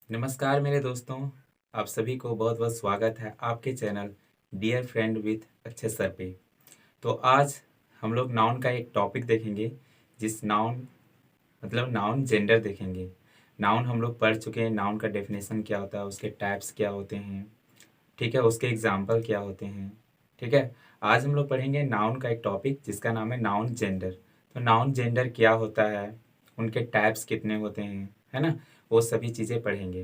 नमस्कार मेरे दोस्तों, आप सभी को बहुत बहुत स्वागत है आपके चैनल डियर फ्रेंड विथ अच्छे सर पे। तो आज हम लोग नाउन का एक टॉपिक देखेंगे, जिस नाउन मतलब नाउन जेंडर देखेंगे। नाउन हम लोग पढ़ चुके हैं, नाउन का डेफिनेशन क्या होता है, उसके टाइप्स क्या होते हैं, ठीक है, उसके एग्जाम्पल क्या होते हैं, ठीक है। आज हम लोग पढ़ेंगे नाउन का एक टॉपिक जिसका नाम है नाउन जेंडर। तो नाउन जेंडर क्या होता है, उनके टाइप्स कितने होते हैं, है ना, वो सभी चीज़ें पढ़ेंगे।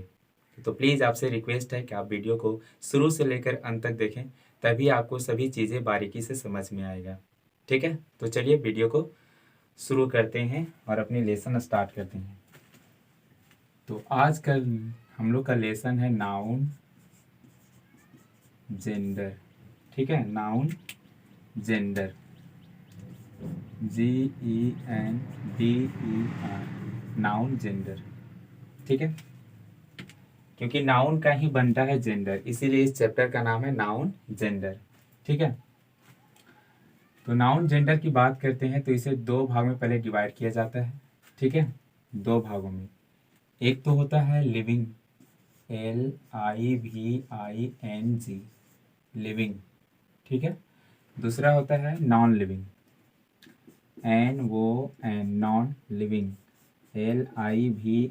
तो प्लीज़ आपसे रिक्वेस्ट है कि आप वीडियो को शुरू से लेकर अंत तक देखें, तभी आपको सभी चीज़ें बारीकी से समझ में आएगा, ठीक है। तो चलिए वीडियो को शुरू करते हैं और अपनी लेसन स्टार्ट करते हैं। तो आज का हम लोग का लेसन है नाउन जेंडर, ठीक है। Noun gender, GENDER, noun gender, ठीक है। क्योंकि नाउन का ही बनता है जेंडर, इसीलिए इस चैप्टर का नाम है नाउन जेंडर, ठीक है। तो नाउन जेंडर की बात करते हैं तो इसे दो भाग में पहले डिवाइड किया जाता है, ठीक है, दो भागों में। एक तो होता है लिविंग, LIVING, लिविंग, ठीक है। दूसरा होता है non living, NON, non living, LIVING,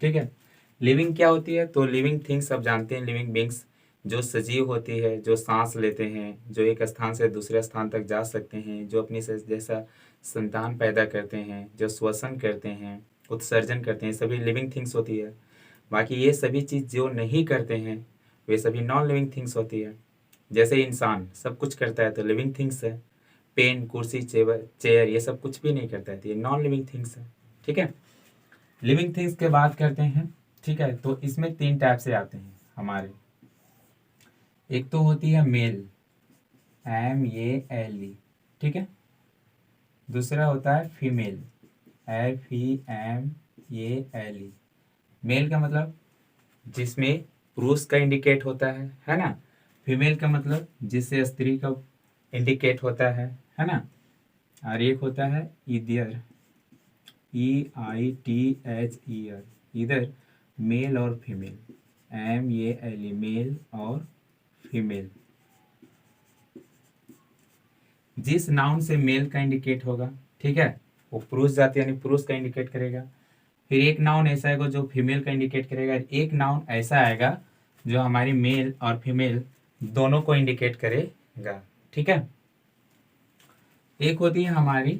ठीक है। लिविंग क्या होती है, तो लिविंग थिंग्स आप जानते हैं, लिविंग बींग्स जो सजीव होती है, जो सांस लेते हैं, जो एक स्थान से दूसरे स्थान तक जा सकते हैं, जो अपनी से जैसा संतान पैदा करते हैं, जो श्वसन करते हैं, उत्सर्जन करते हैं, सभी लिविंग थिंग्स होती है। बाकी ये सभी चीज़ जो नहीं करते हैं वे सभी नॉन लिविंग थिंग्स होती है। जैसे इंसान सब कुछ करता है तो लिविंग थिंग्स है, पेन, कुर्सी, चेयर ये सब कुछ भी नहीं करता है तो ये नॉन लिविंग थिंग्स है, ठीक है। लिविंग थिंग्स की बात करते हैं, ठीक है। तो इसमें तीन टाइप से आते हैं हमारे। एक तो होती है मेल, MELE, ठीक है। दूसरा होता है फीमेल, FEMALE। मेल का मतलब जिसमें पुरुष का इंडिकेट होता है ना। फीमेल का मतलब जिससे स्त्री का इंडिकेट होता है ना। और एक होता है इधर, EITHER, इधर मेल और फीमेल, MELE, मेल और फीमेल। जिस नाउन से मेल का इंडिकेट होगा, ठीक है, वो पुरुष जाति यानी पुरुष का इंडिकेट करेगा। फिर एक नाउन ऐसा आएगा जो फीमेल का इंडिकेट करेगा, एक नाउन ऐसा आएगा जो हमारी मेल और फीमेल दोनों को इंडिकेट करेगा, ठीक है। एक होती है हमारी,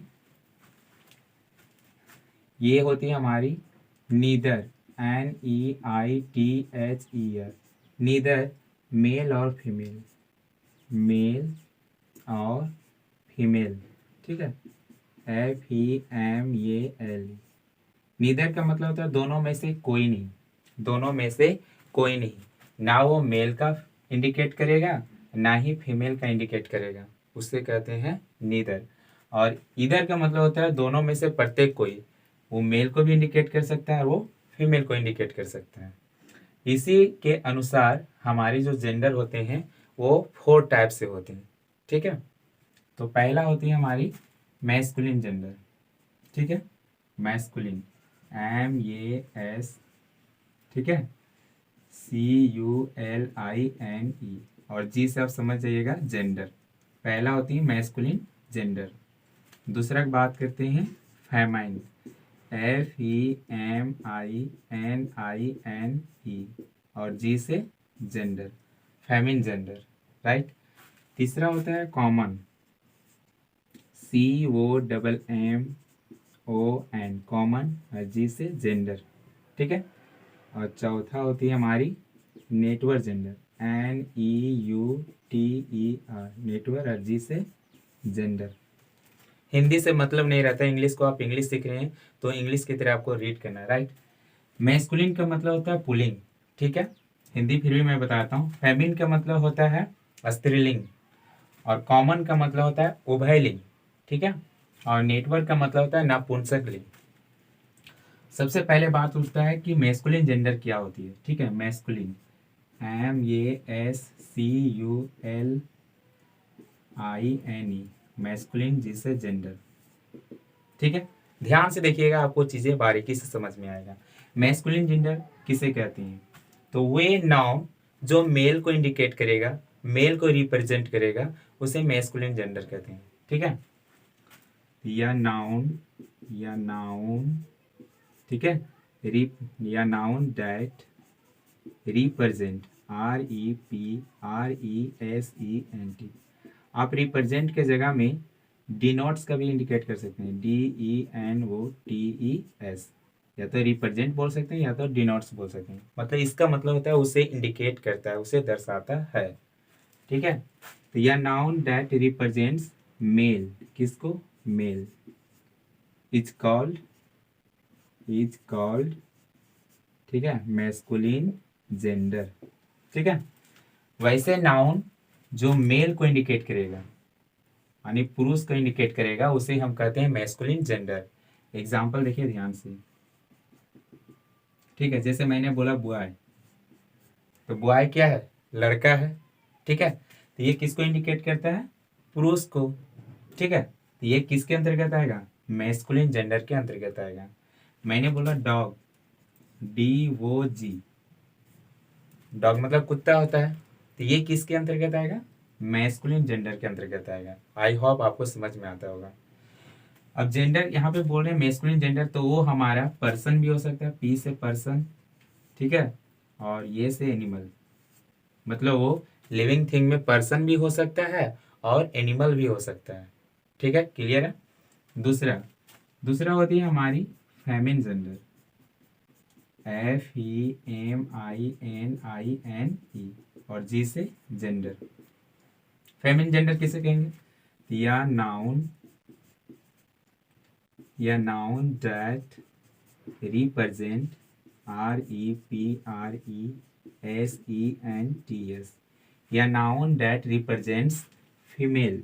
ये होती है हमारी नीदर, NEITHER, नीदर मेल और फीमेल, मेल और फीमेल, ठीक है, FEMALE। नीदर का मतलब होता है दोनों में से कोई नहीं, दोनों में से कोई नहीं, ना वो मेल का इंडिकेट करेगा ना ही फीमेल का इंडिकेट करेगा, उससे कहते हैं नीदर। और इधर का मतलब होता है दोनों में से प्रत्येक कोई, वो मेल को भी इंडिकेट कर सकता है, वो फीमेल को इंडिकेट कर सकता है। इसी के अनुसार हमारे जो जेंडर होते हैं वो 4 टाइप से होते हैं, ठीक है। तो पहला होती है हमारी मैस्कुलिन जेंडर, ठीक है, मैस्कुलिन, MAS, ठीक है, CULINE, और जी से आप समझ जाइएगा जेंडर। पहला होती है मैस्कुलिन जेंडर। दूसरा की बात करते हैं फेमाइन, FEMININE, और जी से जेंडर, फेमिन जेंडर, राइट। तीसरा होता है कॉमन, COMMON, कॉमन, और जी से जेंडर, ठीक है। और चौथा होती है हमारी नेटवर्क जेंडर, NEUTER, नेटवर्क, और जी से जेंडर। हिंदी से मतलब नहीं रहता, इंग्लिश को आप इंग्लिश सीख रहे हैं तो इंग्लिश की तरह आपको रीड करना है, राइट। मैस्कुलिन का मतलब होता है पुलिंग, ठीक है, हिंदी फिर भी मैं बताता हूँ। फेमिन का मतलब होता है स्त्रीलिंग, और कॉमन का मतलब होता है उभयलिंग, ठीक है। और नेटवर्क का मतलब होता है नपुंसक लिंग। सबसे पहले बात उठता है कि मैस्कुलिन जेंडर क्या होती है, ठीक है। मैस्कुलिन, MASCULINE, मैस्कुलिन जिसे जेंडर, ठीक है। ध्यान से देखिएगा, आपको चीजें बारीकी से समझ में आएगा। मैस्कुलिन जेंडर किसे कहते हैं? तो वे नाउन जो मेल को इंडिकेट करेगा, मेल को रिप्रेजेंट करेगा, उसे मैस्कुलिन जेंडर कहते हैं। ठीक है, या नाउन ठीक है, या नाउन दैट रिप्रेजेंट REPRESENT। आप रिप्रेजेंट के जगह में डिनोट्स का भी इंडिकेट कर सकते हैं, DENOTES। या तो रिप्रेजेंट बोल सकते हैं या तो डिनोट्स बोल सकते हैं। मतलब इसका मतलब होता है उसे इंडिकेट करता है, उसे दर्शाता है। ठीक है, तो यह नाउन दैट रिप्रेजेंट्स मेल, किसको? मेल, इज कॉल्ड ठीक है, मैस्कुलिन जेंडर। ठीक है, वैसे नाउन जो मेल को इंडिकेट करेगा यानी पुरुष को इंडिकेट करेगा, उसे हम कहते हैं मैस्कुलिन जेंडर। एग्जाम्पल देखिए ध्यान से। ठीक है, जैसे मैंने बोला बॉय, तो बॉय क्या है? लड़का है। ठीक है, तो ये किसको इंडिकेट करता है? पुरुष को। ठीक है, तो ये किसके अंतर्गत आएगा? मैस्कुलिन जेंडर के अंतर्गत आएगा। मैंने बोला डॉग, DOG, डॉग मतलब कुत्ता होता है, तो ये किसके अंतर्गत आएगा? मैस्कुलिन जेंडर के अंतर्गत आएगा। आई होप आपको समझ में आता होगा। अब जेंडर यहाँ पे बोल रहे हैं मैस्कुलिन जेंडर, तो वो हमारा पर्सन भी हो सकता है, P से पर्सन। ठीक है, और ये से एनिमल, मतलब वो लिविंग थिंग में पर्सन भी हो सकता है और एनिमल भी हो सकता है। ठीक है, क्लियर है? दूसरा होती है हमारी फेमिन जेंडर, FEMININE, और G से जेंडर। फेमिन जेंडर किसे कहेंगे? या नाउन दैट रिप्रेजेंट REPRESENTS, या noun that represents female,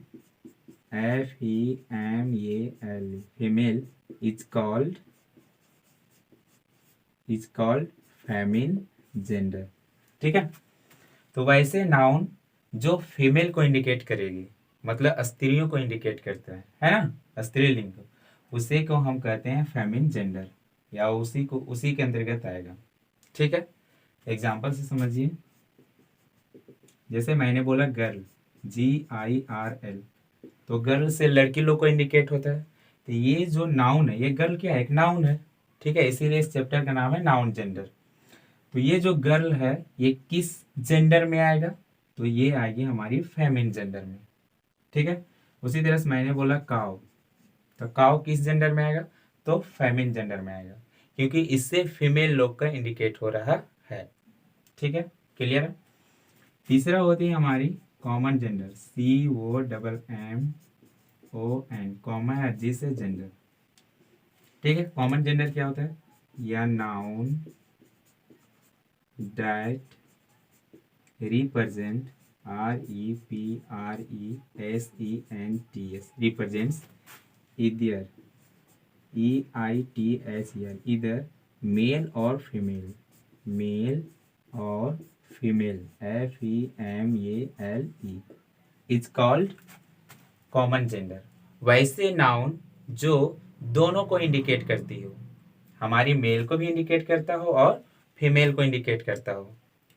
FEMAL, female, is called feminine gender. ठीक है, तो वैसे नाउन जो फीमेल को इंडिकेट करेगी, मतलब स्त्रियों को इंडिकेट करता है ना, स्त्रीलिंग को, उसे को हम कहते हैं फेमिन जेंडर, या उसी के अंतर्गत आएगा। ठीक है, एग्जाम्पल से समझिए। जैसे मैंने बोला गर्ल, GIRL, तो गर्ल से लड़की लोग को इंडिकेट होता है, तो ये जो नाउन है, ये गर्ल क्या है? एक नाउन है। ठीक है, इसीलिए इस चैप्टर का नाम है नाउन जेंडर। तो ये जो गर्ल है, ये किस जेंडर में आएगा? तो ये आएगी हमारी फेमिन जेंडर में। ठीक है, उसी तरह से मैंने बोला काव, तो काव किस जेंडर में आएगा? तो फेमिन जेंडर में आएगा, क्योंकि इससे फीमेल लोग का इंडिकेट हो रहा है। ठीक है, क्लियर है? तीसरा होती है हमारी कॉमन जेंडर, COMMON, कॉमन है G से जेंडर। ठीक है, कॉमन जेंडर क्या होता है? या noun that represent REPRESENTS, represents either either male or female, FEMALE, is called common gender. वैसे नाउन जो दोनों को इंडिकेट करती हो, हमारी मेल को भी इंडिकेट करता हो और फीमेल को इंडिकेट करता हो,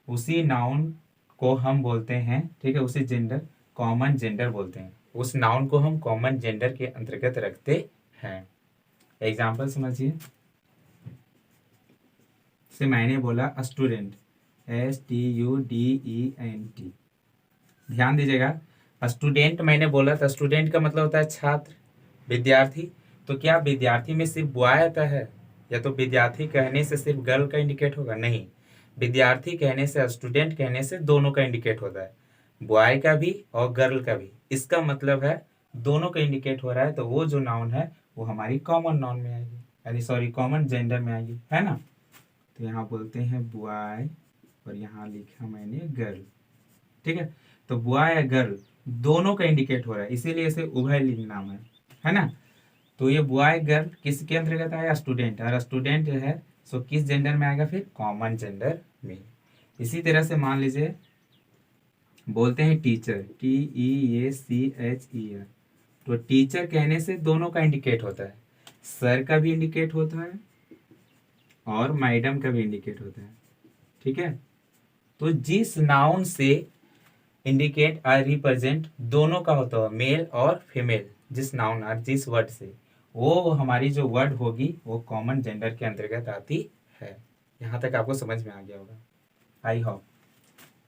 उसी नाउन को हम बोलते हैं, ठीक है, उसी जेंडर कॉमन जेंडर बोलते हैं। उस नाउन को हम कॉमन जेंडर के अंतर्गत रखते हैं। एग्जाम्पल समझिए। से मैंने बोला स्टूडेंट, STUDENT, ध्यान दीजिएगा। स्टूडेंट मैंने बोला था, स्टूडेंट का मतलब होता है छात्र, विद्यार्थी। तो क्या विद्यार्थी में सिर्फ बॉय आता है, या तो विद्यार्थी कहने से सिर्फ गर्ल का इंडिकेट होगा? नहीं, विद्यार्थी कहने से, स्टूडेंट कहने से दोनों का इंडिकेट होता है, बॉय का भी और गर्ल का भी। इसका मतलब है दोनों का इंडिकेट हो रहा है, तो वो जो नाउन है वो हमारी कॉमन नाउन में आएगी, यानी सॉरी कॉमन जेंडर में आएगी, है ना। तो यहाँ बोलते हैं बॉय और यहाँ लिखा मैंने गर्ल। ठीक है, तो बॉय या गर्ल दोनों का इंडिकेट हो रहा है, इसीलिए इसे उभयलिंग नाम है ना। तो ये बॉय गर्ल किसके अंतर्गत आएगा? स्टूडेंट, और स्टूडेंट है सो किस जेंडर में आएगा? फिर कॉमन जेंडर में। इसी तरह से मान लीजिए बोलते हैं टीचर, TEACHER, तो टीचर कहने से दोनों का इंडिकेट होता है, सर का भी इंडिकेट होता है और मैडम का भी इंडिकेट होता है। ठीक है, तो जिस नाउन से इंडिकेट और रिप्रेजेंट दोनों का होता है, मेल और फीमेल, जिस नाउन और जिस वर्ड से, वो हमारी जो वर्ड होगी वो कॉमन जेंडर के अंतर्गत आती है। यहाँ तक आपको समझ में आ गया होगा, आई होप।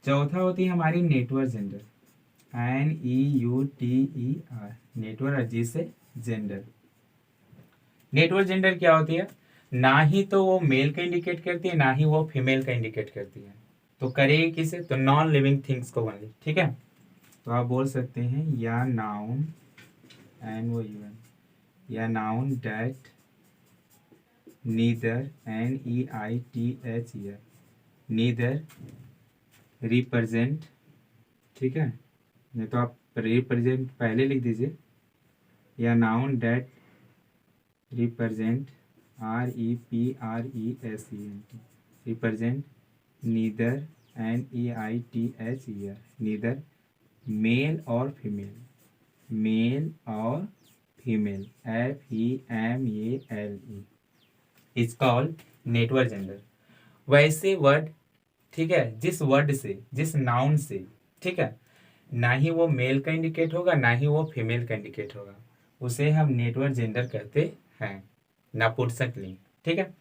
चौथा होती है हमारी नेटवर्क जेंडर, NEUTER, नेटवर्क और जी से जेंडर। नेटवर्क जेंडर क्या होती है, ना ही तो वो मेल का इंडिकेट करती है, ना ही वो फीमेल का इंडिकेट करती है। तो करेगी किसे, तो नॉन लिविंग थिंग्स को ओनली। ठीक है, तो आप बोल सकते हैं या नाउन NOUN, या noun that neither NEITHER, neither represent. ठीक है, नहीं तो आप रिप्रेजेंट पहले लिख दीजिए, या noun that represent REPRESENT, represent neither NEITHER, neither male और फीमेल, मेल और female, FEMALE, is called network gender. वैसे वर्ड, ठीक है, जिस वर्ड से, जिस नाउन से, ठीक है, ना ही वो मेल का इंडिकेट होगा ना ही वो फीमेल का इंडिकेट होगा, उसे हम नेटवर्क जेंडर कहते हैं, नपुंसकलिंग। ठीक है,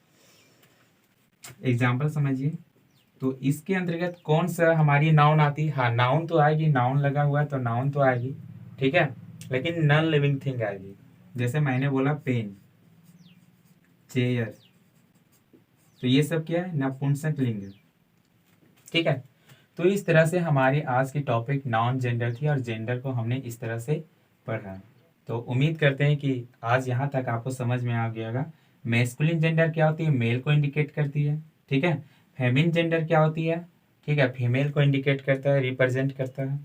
एग्जाम्पल समझिए। तो इसके अंतर्गत कौन सा हमारी नाउन आती है, हाँ नाउन तो आएगी, नाउन लगा हुआ है तो नाउन तो आएगी। ठीक है, लेकिन नॉन लिविंग थिंग आएगी, जैसे मैंने बोला पेन, चेयर, तो ये सब क्या है, नपुंसकलिंग। ठीक है, तो इस तरह से हमारी आज की टॉपिक नॉन जेंडर थी और जेंडर को हमने इस तरह से पढ़ा। तो उम्मीद करते हैं कि आज यहाँ तक आपको समझ में आ गया होगा। मैस्कुलिन जेंडर क्या होती है, मेल को इंडिकेट करती है। ठीक है, फेमिन जेंडर क्या होती है, ठीक है, फीमेल को इंडिकेट करता है, रिप्रेजेंट करता है।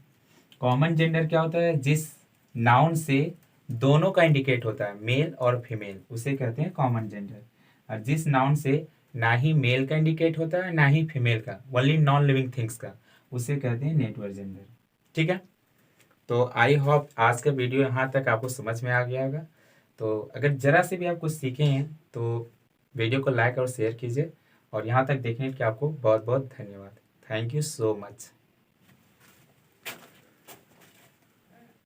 कॉमन जेंडर क्या होता है, जिस नाउन से दोनों का इंडिकेट होता है, मेल और फीमेल, उसे कहते हैं कॉमन जेंडर। और जिस नाउन से ना ही मेल का इंडिकेट होता है ना ही फीमेल का, ओनली नॉन लिविंग थिंग्स का, उसे कहते हैं नेटवर्क जेंडर। ठीक है, तो आई होप आज का वीडियो यहाँ तक आपको समझ में आ गया होगा। तो अगर ज़रा से भी आप कुछ सीखे हैं तो वीडियो को लाइक और शेयर कीजिए, और यहाँ तक देखने के लिए आपको बहुत बहुत धन्यवाद। Thank you so much.